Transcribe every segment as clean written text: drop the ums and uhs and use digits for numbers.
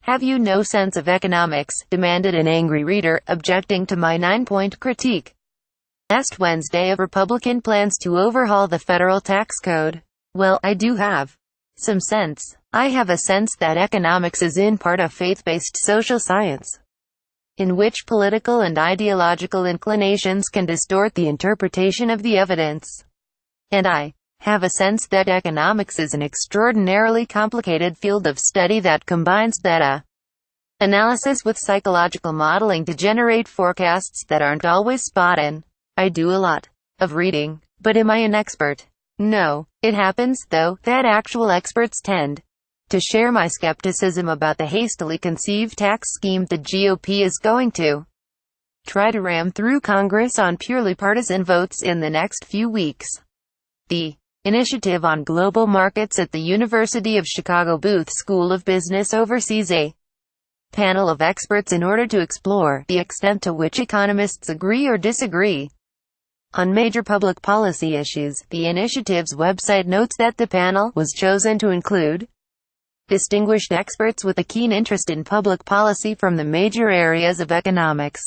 Have you no sense of economics?" demanded an angry reader, objecting to my 9-point critique last Wednesday of Republican plans to overhaul the federal tax code. Well, I do have some sense. I have a sense that economics is in part a faith-based social science, in which political and ideological inclinations can distort the interpretation of the evidence. And I have a sense that economics is an extraordinarily complicated field of study that combines data analysis with psychological modeling to generate forecasts that aren't always spot on. I do a lot of reading, but am I an expert? No. It happens, though, that actual experts tend to share my skepticism about the hastily conceived tax scheme the GOP is going to try to ram through Congress on purely partisan votes in the next few weeks. The Initiative on Global Markets at the University of Chicago Booth School of Business oversees a panel of experts in order to explore the extent to which economists agree or disagree on major public policy issues. The initiative's website notes that the panel was chosen to include distinguished experts with a keen interest in public policy from the major areas of economics,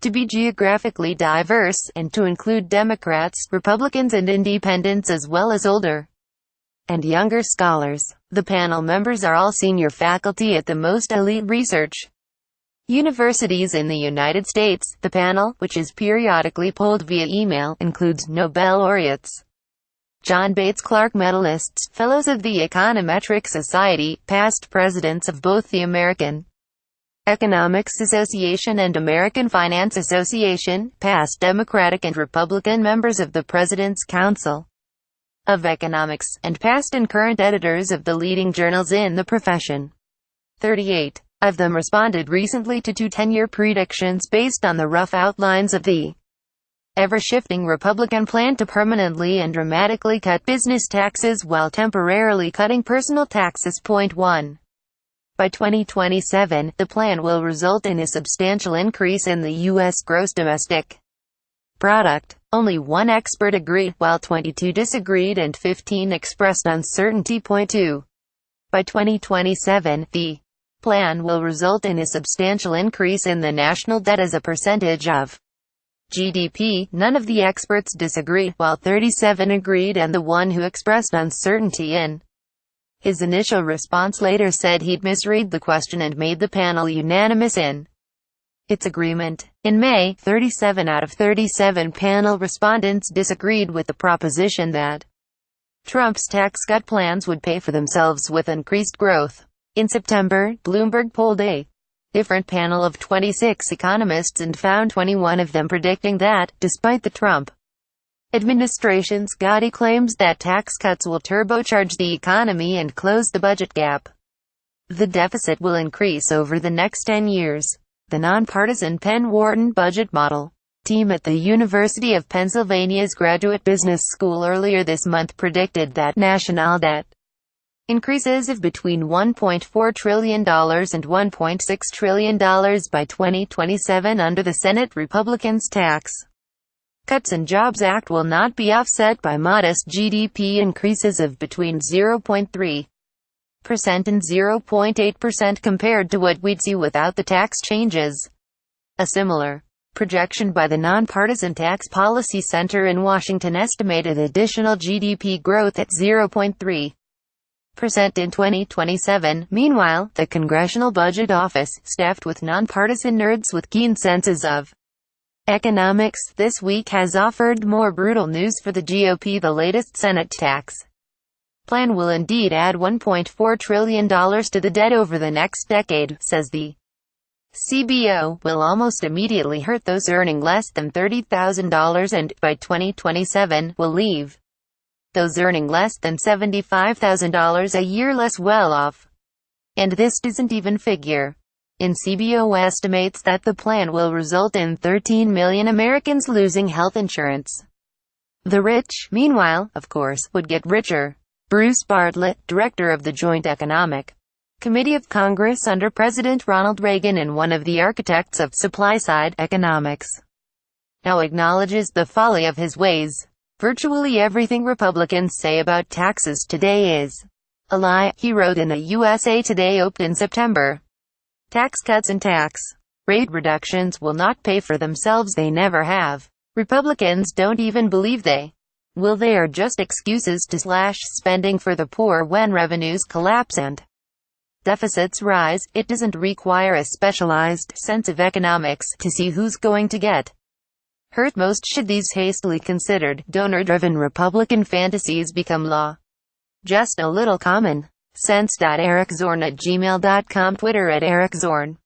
to be geographically diverse, and to include Democrats, Republicans and Independents as well as older and younger scholars. The panel members are all senior faculty at the most elite research universities in the United States. The panel, which is periodically polled via email, includes Nobel laureates, John Bates Clark medalists, fellows of the Econometric Society, past presidents of both the American Economics Association and American Finance Association, past Democratic and Republican members of the President's Council of Economics, and past and current editors of the leading journals in the profession. 38 of them responded recently to 2 10-year predictions based on the rough outlines of the ever-shifting Republican plan to permanently and dramatically cut business taxes while temporarily cutting personal taxes. Point 1. By 2027, the plan will result in a substantial increase in the U.S. gross domestic product. Only 1 expert agreed, while 22 disagreed and 15 expressed uncertainty. Point 2. By 2027, the plan will result in a substantial increase in the national debt as a percentage of GDP. None of the experts disagreed, while 37 agreed, and the one who expressed uncertainty in his initial response later said he'd misread the question and made the panel unanimous in its agreement. In May, 37 out of 37 panel respondents disagreed with the proposition that Trump's tax cut plans would pay for themselves with increased growth. In September, Bloomberg polled a different panel of 26 economists and found 21 of them predicting that, despite the Trump administration's gaudy claims that tax cuts will turbocharge the economy and close the budget gap, the deficit will increase over the next 10 years. The nonpartisan Penn-Wharton budget model team at the University of Pennsylvania's Graduate Business School earlier this month predicted that national debt increases of between $1.4 trillion and $1.6 trillion by 2027 under the Senate Republicans' Tax Cuts and Jobs Act will not be offset by modest GDP increases of between 0.3% and 0.8% compared to what we'd see without the tax changes. A similar projection by the Nonpartisan Tax Policy Center in Washington estimated additional GDP growth at 0.3% in 2027. Meanwhile, the Congressional Budget Office, staffed with nonpartisan nerds with keen senses of economics, this week has offered more brutal news for the GOP. The latest Senate tax plan will indeed add $1.4 trillion to the debt over the next decade, says the CBO, will almost immediately hurt those earning less than $30,000 and, by 2027, will leave those earning less than $75,000 a year less well off. And this doesn't even figure in. CBO estimates that the plan will result in 13 million Americans losing health insurance. The rich, meanwhile, of course, would get richer. Bruce Bartlett, director of the Joint Economic Committee of Congress under President Ronald Reagan and one of the architects of supply-side economics, now acknowledges the folly of his ways. Virtually everything Republicans say about taxes today is a lie, he wrote in a USA Today op in September. Tax cuts and tax rate reductions will not pay for themselves. They never have. Republicans don't even believe they will. They are just excuses to slash spending for the poor when revenues collapse and deficits rise. It doesn't require a specialized sense of economics to see who's going to get hurt most should these hastily considered, donor-driven Republican fantasies become law. Just a little common sense. EricZorn@gmail.com, Twitter @EricZorn.